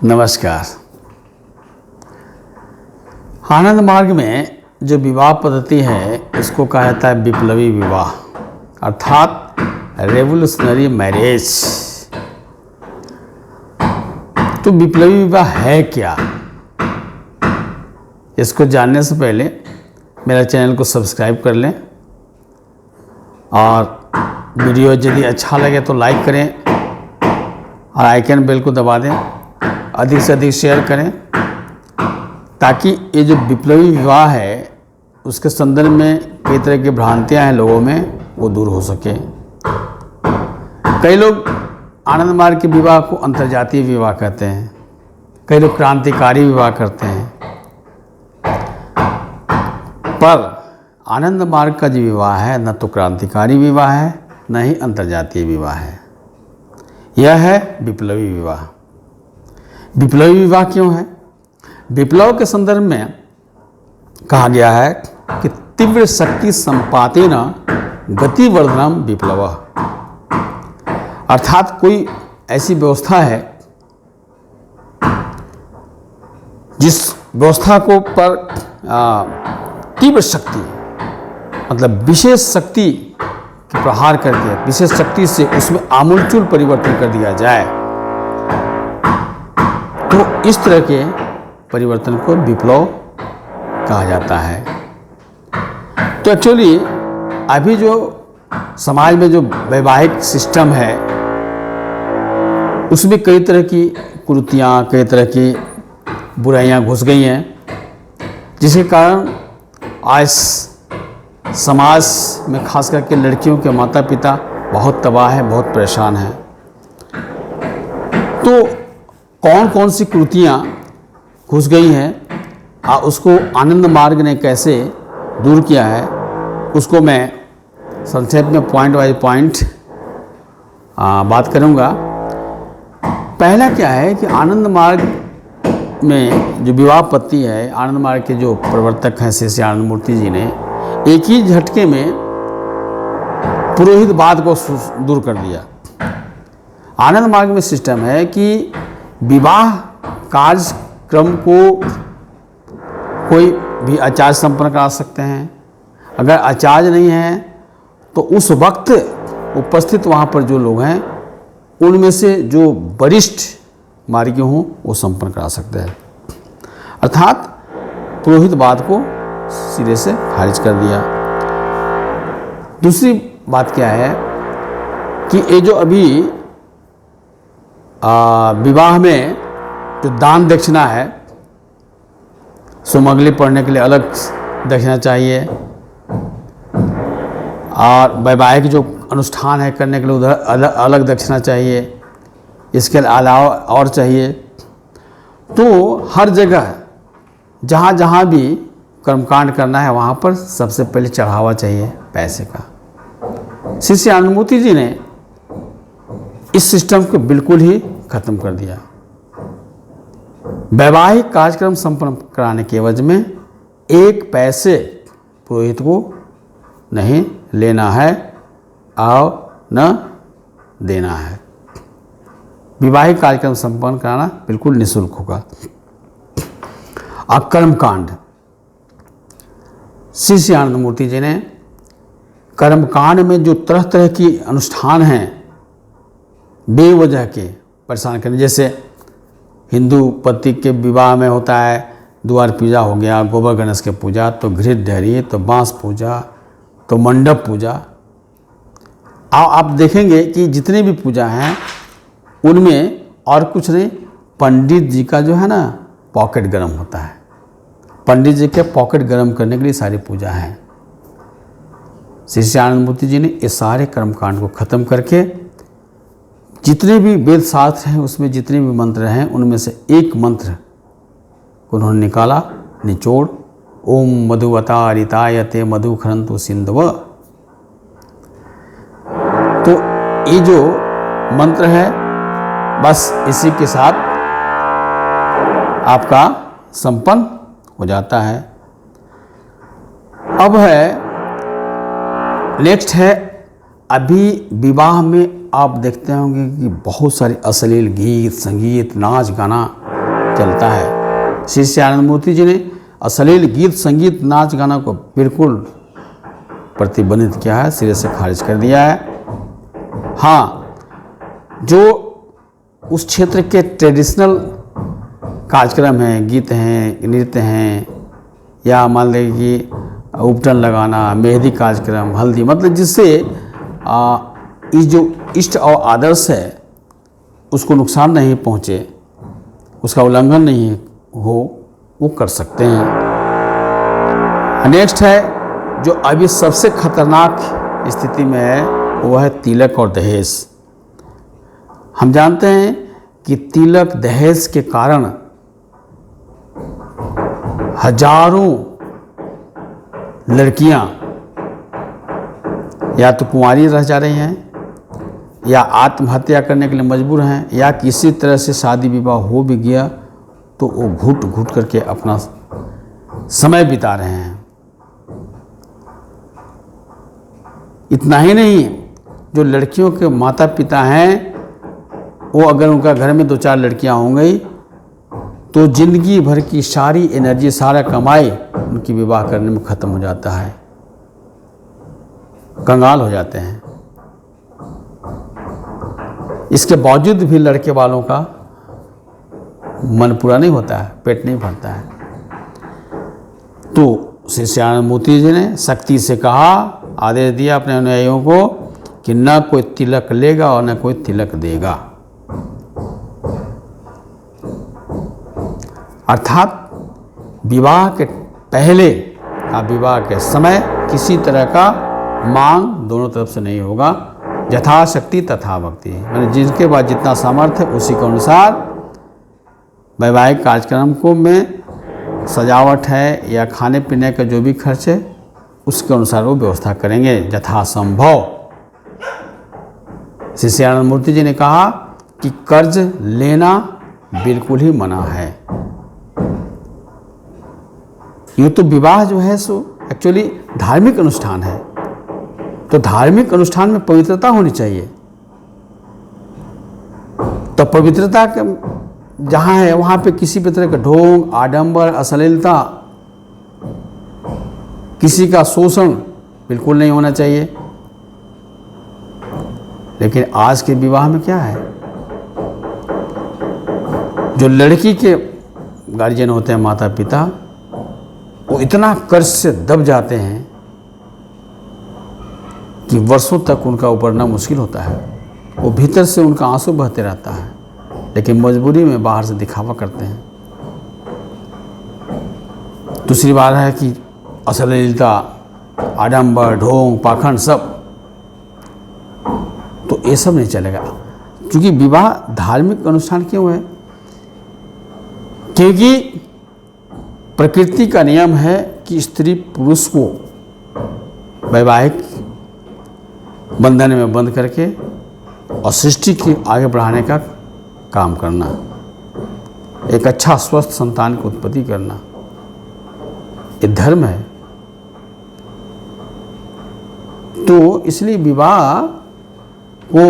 नमस्कार। आनंद मार्ग में जो विवाह पद्धति है उसको कहा जाता है विप्लवी विवाह, अर्थात रेवोल्यूशनरी मैरिज। तो विप्लवी विवाह है क्या, इसको जानने से पहले मेरा चैनल को सब्सक्राइब कर लें और वीडियो यदि अच्छा लगे तो लाइक करें और आइकन बेल को दबा दें, अधिक से अधिक शेयर करें ताकि ये जो विप्लवी विवाह है उसके संदर्भ में कई तरह की भ्रांतियां हैं लोगों में, वो दूर हो सके। कई लोग आनंद मार्ग के विवाह को अंतर्जातीय विवाह कहते हैं, कई लोग क्रांतिकारी विवाह करते हैं, पर आनंद मार्ग का जो विवाह है न तो क्रांतिकारी विवाह है न ही अंतर्जातीय विवाह है, यह है विप्लवी विवाह। विप्लवी विवाह क्यों है? विप्लव के संदर्भ में कहा गया है कि तीव्र शक्ति संपातेन गतिवर्धनम विप्लव, अर्थात कोई ऐसी व्यवस्था है जिस व्यवस्था को पर तीव्र शक्ति मतलब विशेष शक्ति की प्रहार करके विशेष शक्ति से उसमें आमूलचूल परिवर्तन कर दिया जाए, तो इस तरह के परिवर्तन को विप्लव कहा जाता है। तो एक्चुअली अभी जो समाज में जो वैवाहिक सिस्टम है उसमें कई तरह की कुरीतियाँ, कई तरह की बुराइयाँ घुस गई हैं, जिसके कारण आज समाज में खास करके लड़कियों के माता पिता बहुत तबाह हैं, बहुत परेशान हैं। तो कौन कौन सी कुरीतियाँ घुस गई हैं और उसको आनंद मार्ग ने कैसे दूर किया है, उसको मैं संक्षेप में पॉइंट बाय पॉइंट बात करूँगा। पहला क्या है कि आनंद मार्ग में जो विवाह पद्धति है, आनंद मार्ग के जो प्रवर्तक हैं श्री आनंद मूर्ति जी ने एक ही झटके में पुरोहितवाद को दूर कर दिया। आनंद मार्ग में सिस्टम है कि विवाह कार्यक्रम को कोई भी आचार्य संपन्न करा सकते हैं, अगर आचार्य नहीं है तो उस वक्त उपस्थित वहाँ पर जो लोग हैं उनमें से जो वरिष्ठ मार्गी हों वो संपन्न करा सकते हैं, अर्थात पुरोहितवाद को सिरे से खारिज कर दिया। दूसरी बात क्या है कि ये जो अभी विवाह में जो दान दक्षिणा है, सुमंगली पढ़ने के लिए अलग दक्षिणा चाहिए और वैवाहिक जो अनुष्ठान है करने के लिए उधर अलग दक्षिणा चाहिए, इसके अलावा और चाहिए। तो हर जगह जहाँ जहाँ भी कर्मकांड करना है वहाँ पर सबसे पहले चढ़ावा चाहिए पैसे का। श्री आनंद मूर्ति जी ने इस सिस्टम को बिल्कुल ही खत्म कर दिया। वैवाहिक कार्यक्रम संपन्न कराने के एवज में एक पैसे पुरोहित को नहीं लेना है और न देना है। विवाहिक कार्यक्रम संपन्न कराना बिल्कुल निःशुल्क होगा। और कर्मकांड, श्री आनंद मूर्ति जी ने कर्मकांड में जो तरह तरह की अनुष्ठान हैं बेवजह के परेशान करने, जैसे हिंदू पति के विवाह में होता है द्वार पूजा हो गया, गोबर गणेश के पूजा, तो घृत ढहरी, तो बांस पूजा, तो मंडप पूजा। आप देखेंगे कि जितने भी पूजा हैं उनमें और कुछ नहीं, पंडित जी का जो है ना पॉकेट गरम होता है। पंडित जी के पॉकेट गरम करने के लिए सारी पूजा है। श्री आनंद मूर्ति जी ने ये सारे कर्मकांड को खत्म करके जितने भी वेद शास्त्र हैं उसमें जितने भी मंत्र हैं उनमें से एक मंत्र को उन्होंने निकाला, निचोड़, ओम मधुवतारिताय ते मधु खरंतु सिंधव। तो ये जो मंत्र है बस इसी के साथ आपका संपन्न हो जाता है। अब है नेक्स्ट है, अभी विवाह में आप देखते होंगे कि बहुत सारे अश्लील गीत, संगीत, नाच गाना चलता है। श्री श्री आनंद मूर्ति जी ने अश्लील गीत संगीत नाच गाना को बिल्कुल प्रतिबंधित किया है, सिरे से खारिज कर दिया है। हाँ, जो उस क्षेत्र के ट्रेडिशनल कार्यक्रम हैं, गीत हैं, नृत्य हैं, या मान लें कि उपटन लगाना, मेहंदी कार्यक्रम, हल्दी, मतलब जिससे इस जो इष्ट और आदर्श है उसको नुकसान नहीं पहुँचे, उसका उल्लंघन नहीं हो, वो कर सकते हैं। नेक्स्ट है जो अभी सबसे खतरनाक स्थिति में है, वो है तिलक और दहेज। हम जानते हैं कि तिलक दहेज के कारण हजारों लड़कियां या तो कुंवारी रह जा रही हैं, या आत्महत्या करने के लिए मजबूर हैं, या किसी तरह से शादी विवाह हो भी गया तो वो घुट घुट करके अपना समय बिता रहे हैं। इतना ही नहीं, जो लड़कियों के माता पिता हैं, वो अगर उनका घर में 2-4 लड़कियां हो गई तो जिंदगी भर की सारी एनर्जी, सारा कमाई उनकी विवाह करने में ख़त्म हो जाता है, कंगाल हो जाते हैं। इसके बावजूद भी लड़के वालों का मन पूरा नहीं होता है, पेट नहीं भरता है। तो श्री श्री आनंद मूर्ति जी ने सख्ती से कहा, आदेश दिया अपने अनुयायियों को कि न कोई तिलक लेगा और न कोई तिलक देगा। अर्थात विवाह के पहले या विवाह के समय किसी तरह का मांग दोनों तरफ से नहीं होगा। यथाशक्ति तथा भक्ति, मैंने जिनके पास जितना सामर्थ्य है उसी के अनुसार वैवाहिक कार्यक्रम को में सजावट है या खाने पीने का जो भी खर्च है उसके अनुसार वो व्यवस्था करेंगे यथासंभव। श्री श्री आनंद मूर्ति जी ने कहा कि कर्ज लेना बिल्कुल ही मना है। ये तो विवाह जो है सो एक्चुअली धार्मिक अनुष्ठान है, तो धार्मिक अनुष्ठान में पवित्रता होनी चाहिए। तो पवित्रता जहाँ है वहाँ पे किसी भी तरह का ढोंग, आडंबर, अश्लीलता, किसी का शोषण बिल्कुल नहीं होना चाहिए। लेकिन आज के विवाह में क्या है, जो लड़की के गार्जियन होते हैं, माता पिता, वो इतना कर्ज से दब जाते हैं कि वर्षों तक उनका उबरना मुश्किल होता है। वो भीतर से उनका आंसू बहते रहता है, लेकिन मजबूरी में बाहर से दिखावा करते हैं। दूसरी बात है कि अश्लीलता, आडंबर, ढोंग, पाखंड सब, तो ये सब नहीं चलेगा। क्योंकि विवाह धार्मिक अनुष्ठान क्यों है? क्योंकि प्रकृति का नियम है कि स्त्री पुरुष को वैवाहिक बंधन में बंद करके और सृष्टि की आगे बढ़ाने का काम करना, एक अच्छा स्वस्थ संतान की उत्पत्ति करना, ये धर्म है। तो इसलिए विवाह को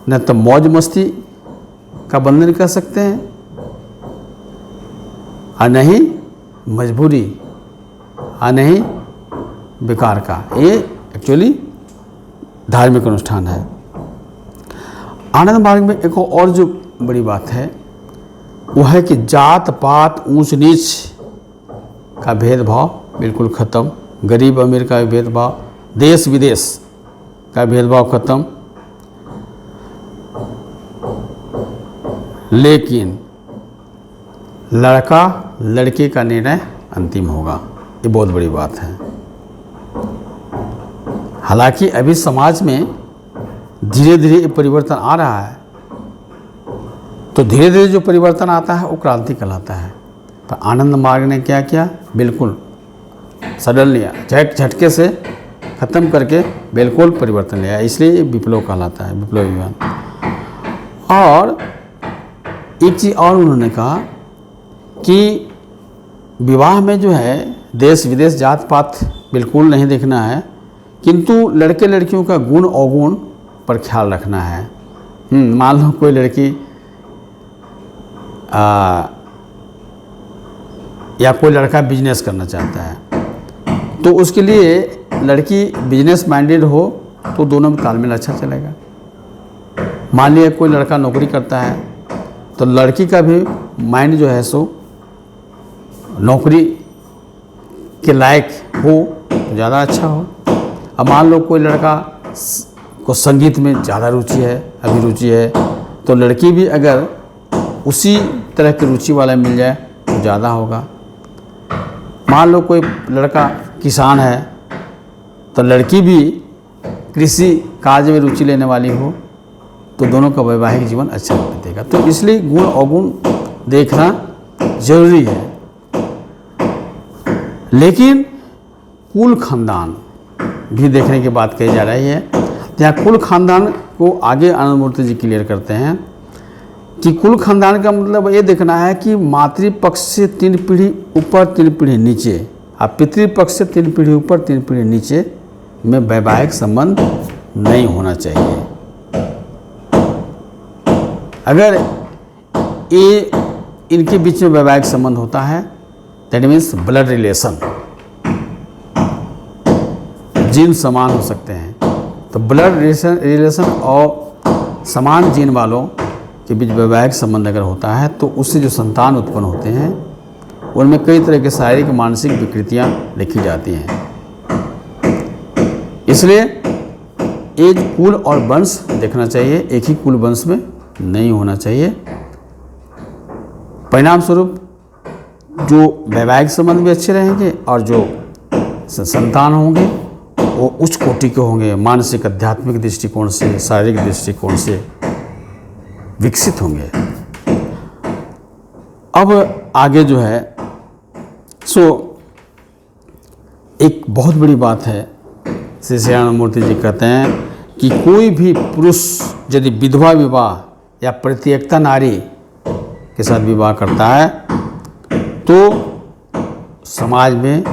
न तो मौज मस्ती का बंधन कर सकते हैं और नहीं मजबूरी, और नहीं बेकार का। ये एक्चुअली धार्मिक अनुष्ठान है। आनंद मार्ग में एक और जो बड़ी बात है वो है कि जात पात, ऊंच नीच का भेदभाव बिल्कुल ख़त्म, गरीब अमीर का भेदभाव, देश विदेश का भेदभाव ख़त्म। लेकिन लड़का लड़के का निर्णय अंतिम होगा, ये बहुत बड़ी बात है। हालांकि अभी समाज में धीरे धीरे परिवर्तन आ रहा है, तो धीरे धीरे जो परिवर्तन आता है वो क्रांति कहलाता है। पर आनंद मार्ग ने क्या किया, बिल्कुल सडनली झटके से ख़त्म करके बिल्कुल परिवर्तन लिया, इसलिए ये विप्लव कहलाता है, विप्लव युगान। और एक चीज़ और उन्होंने कहा कि विवाह में जो है देश विदेश जात पात बिल्कुल नहीं देखना है, किंतु लड़के लड़कियों का गुण अवगुण पर ख्याल रखना है। मान लो कोई लड़की या कोई लड़का बिजनेस करना चाहता है तो उसके लिए लड़की बिजनेस माइंडेड हो तो दोनों में तालमेल अच्छा चलेगा। मान लिया कोई लड़का नौकरी करता है तो लड़की का भी माइंड जो है सो नौकरी के लायक हो तो ज़्यादा अच्छा हो। अब मान लो कोई लड़का को संगीत में ज़्यादा रुचि है, अभिरुचि है, तो लड़की भी अगर उसी तरह की रुचि वाला मिल जाए तो ज़्यादा होगा। मान लो कोई लड़का किसान है तो लड़की भी कृषि कार्य में रुचि लेने वाली हो तो दोनों का वैवाहिक जीवन अच्छा बीतेगा। तो इसलिए गुण अवगुण देखना जरूरी है। लेकिन कुल खानदान भी देखने की बात कही जा रही है। यहाँ कुल खानदान को आगे आनंद मूर्ति जी क्लियर करते हैं कि कुल खानदान का मतलब ये देखना है कि मातृपक्ष से 3 पीढ़ी ऊपर 3 पीढ़ी नीचे और पितृपक्ष से 3 पीढ़ी ऊपर 3 पीढ़ी नीचे में वैवाहिक संबंध नहीं होना चाहिए। अगर ये इनके बीच में वैवाहिक संबंध होता है that means blood relation, gene समान हो सकते हैं। तो ब्लड रिलेशन और समान जीन वालों के बीच वैवाहिक संबंध अगर होता है तो उससे जो संतान उत्पन्न होते हैं उनमें कई तरह के शारीरिक मानसिक विकृतियां लिखी जाती हैं। इसलिए एक कुल और वंश देखना चाहिए, एक ही कुल वंश में नहीं होना चाहिए। परिणाम स्वरूप जो वैवाहिक संबंध भी अच्छे रहेंगे और जो संतान होंगे वो उच्च कोटि के होंगे, मानसिक आध्यात्मिक दृष्टिकोण से, शारीरिक दृष्टिकोण से विकसित होंगे। अब आगे जो है सो एक बहुत बड़ी बात है, श्री श्याम मूर्ति जी कहते हैं कि कोई भी पुरुष यदि विधवा विवाह या परित्यक्ता नारी के साथ विवाह करता है तो समाज में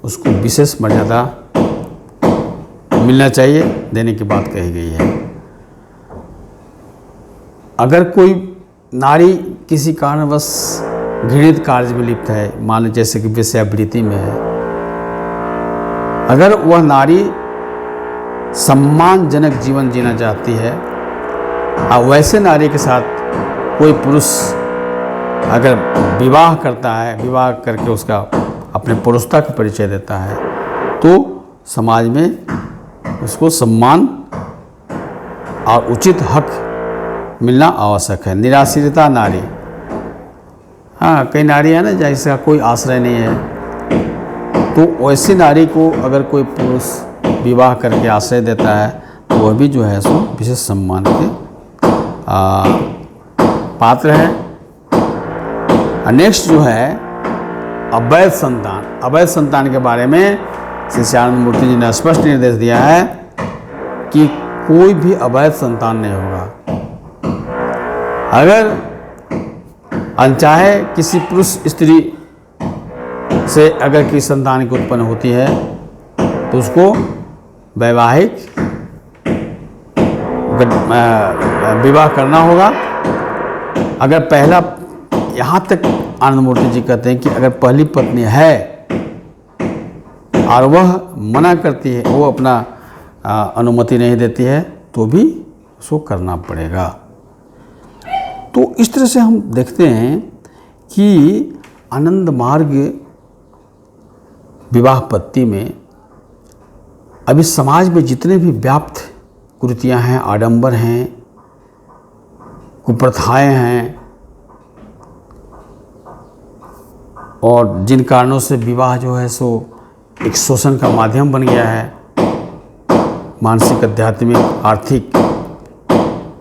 उसको विशेष मर्यादा मिलना चाहिए, देने की बात कही गई है। अगर कोई नारी किसी कारणवश घृणित कार्य में लिप्त है, मान लो जैसे कि वेश्यावृत्ति में है, अगर वह नारी सम्मानजनक जीवन जीना चाहती है और वैसे नारी के साथ कोई पुरुष अगर विवाह करता है, विवाह करके उसका अपने पुरुषता का परिचय देता है तो समाज में उसको सम्मान और उचित हक मिलना आवश्यक है। निराश्रिता नारी, हाँ कई नारी है ना जिसका कोई आश्रय नहीं है, तो वैसी नारी को अगर कोई पुरुष विवाह करके आश्रय देता है तो वह भी जो है सो विशेष सम्मान के पात्र है। नेक्स्ट जो है अवैध संतान। अवैध संतान के बारे में श्री श्याम मूर्ति जी ने स्पष्ट निर्देश दिया है कि कोई भी अवैध संतान नहीं होगा। अगर अनचाहे किसी पुरुष स्त्री से अगर किसी संतान की उत्पन्न होती है तो उसको वैवाहिक विवाह करना होगा। अगर पहला, यहाँ तक आनंद मूर्ति जी कहते हैं कि अगर पहली पत्नी है और वह मना करती है, वो अपना अनुमति नहीं देती है तो भी उसको करना पड़ेगा। तो इस तरह से हम देखते हैं कि आनंद मार्ग विवाह पद्धति में अभी समाज में जितने भी व्याप्त कुरीतियाँ हैं, आडंबर हैं, कुप्रथाएं हैं और जिन कारणों से विवाह जो है सो एक शोषण का माध्यम बन गया है, मानसिक, आध्यात्मिक, आर्थिक,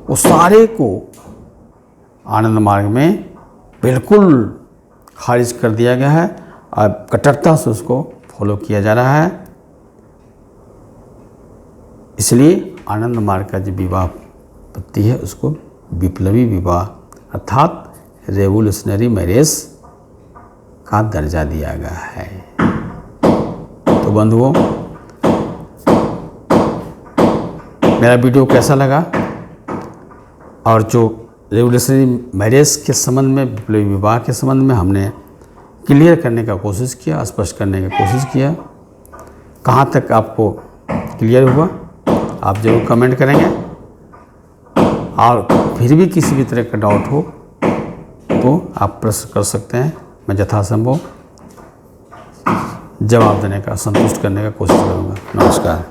वो सारे को आनंद मार्ग में बिल्कुल खारिज कर दिया गया है और कट्टरता से उसको फॉलो किया जा रहा है। इसलिए आनंद मार्ग का जो विवाह पद्धति है उसको विप्लवी विवाह अर्थात रेवोल्यूशनरी मैरिज का दर्जा दिया गया है। तो बंधुओं, मेरा वीडियो कैसा लगा और जो रेवोल्यूशनरी मैरिज के संबंध में, विप्लवी विवाह के संबंध में हमने क्लियर करने का कोशिश किया, स्पष्ट करने की कोशिश किया। कहाँ तक आपको क्लियर हुआ आप जरूर कमेंट करेंगे, और फिर भी किसी भी तरह का डाउट हो तो आप प्रश्न कर सकते हैं। मैं यथासंभव जवाब देने का, संतुष्ट करने का कोशिश करूँगा। नमस्कार।